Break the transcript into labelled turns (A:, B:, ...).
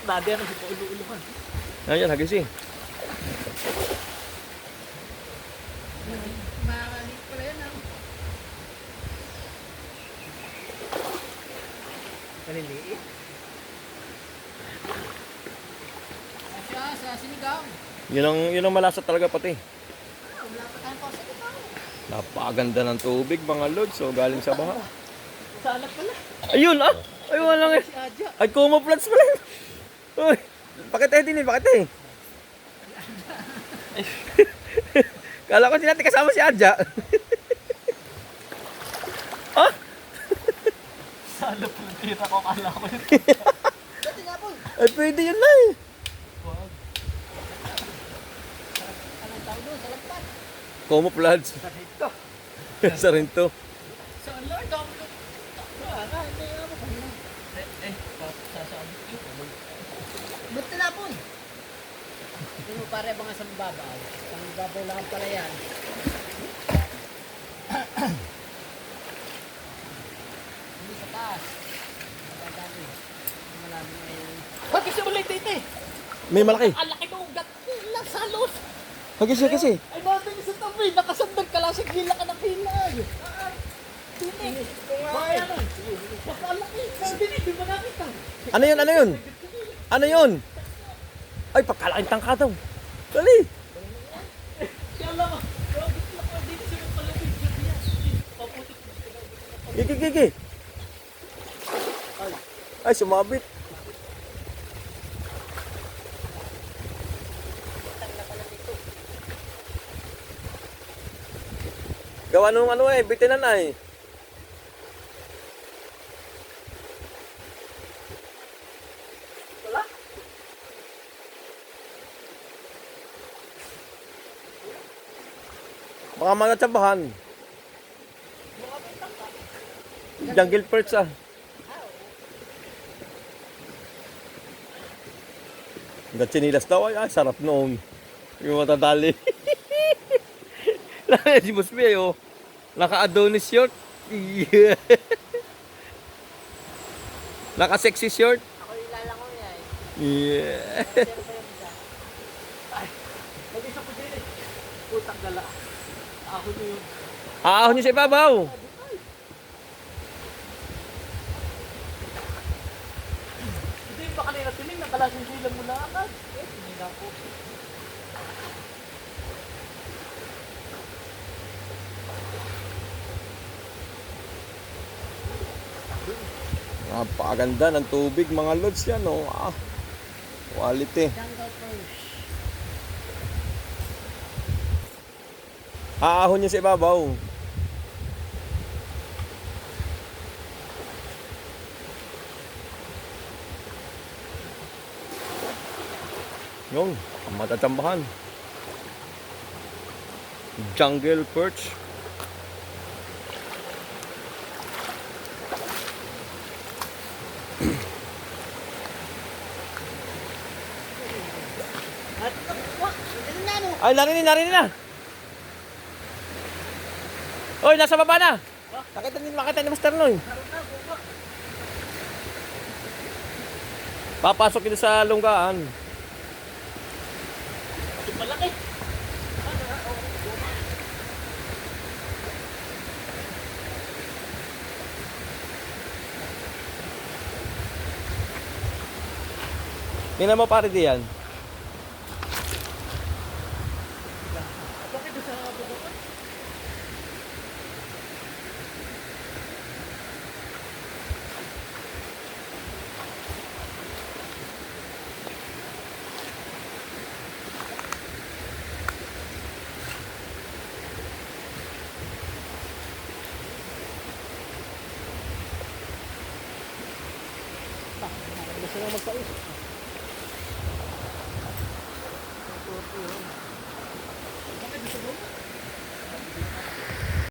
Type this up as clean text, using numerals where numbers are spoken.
A: Dati ano, si paulo-ulo.
B: Ayan, hagis eh.
C: Makakalit pala yan ah.
A: Maliliit.
C: Asya, sa sinigang.
B: Yun ang malasa talaga pati.
C: Wala pa tayong pa sa sinigang.
B: Napakaganda ng tubig mga lods. So galing sa baha.
A: Sa anak pala.
B: Ayun ah! Ayun lang eh.
A: Si Adja.
B: Ay, camouflage pala yun. Uy, bakit din eh? Bakit eh? Kala ko natin kasama si Adja. Ah?
A: Sa pultira ko, kala ko yun.
C: Dati nga po.
B: Ay, pwede yun na eh.
A: Wag.
C: Anong tawag doon? Sa lagpat.
B: Camouflage.
A: Sa dito.
B: Sa rin to.
C: Sa Lord, dami ko. Hindi nga po.
A: Sasabi ko.
C: Ba't tinapon? Hindi mo pare ba nga sa mababaw? Sa mababaw lang pala yan. Hindi sa taas. Matadami. Malalim na yun.
A: Wag kasi ulit dito eh.
B: May malaki.
A: Ang laki ng ugat. Nasalos.
B: Hagis kasi.
A: Ay, natin sa tabi. Nakasandal ka lang sa gila ka ng pilay. Tinig. Bakit yan? Nakalaki. Tinig, di ba nakita?
B: Ano yun? Ano yun? Ano yun? Ay, pagkalaking tangka daw. Dali.
A: Kaya lang, grabe lang ako dito sa palapit. Paputik.
B: Gigi. Ay, sumabit. Gawa nung ano eh, bitinan ay.
A: Wala.
B: Baka mga tsabahan. Jungle perch ah. Gatsinilas daw ay, sarap noon. Yung matadali. Lala si Busby ay oh. Naka-Adonis short. Yeah. Naka-sexy short.
C: Ako yung lalangoy ay.
B: Yeah.
A: Mag-isa ko din eh. Putang gala. Ako na yun.
B: Ahon niyo sa ibabaw.
A: Hindi ba kanina tinig, nakalasing sila mo na agad. Hindi na po.
B: Napakaganda ng tubig mga lods yan oh. Ah, quality.
C: Jungle Cruise.
B: Ahon niyo sa ibabaw. Yung matatsambahan. Jungle perch. Ay, narinig na. Oy, nasa baba na. Makita ni Master Noy. Papasok dito sa lunggaan.
A: Ito malaki.
B: Tingnan mo pare diyan.
A: Bakit doon sa baba? Gusto na magpais. Bakit doon sa baba?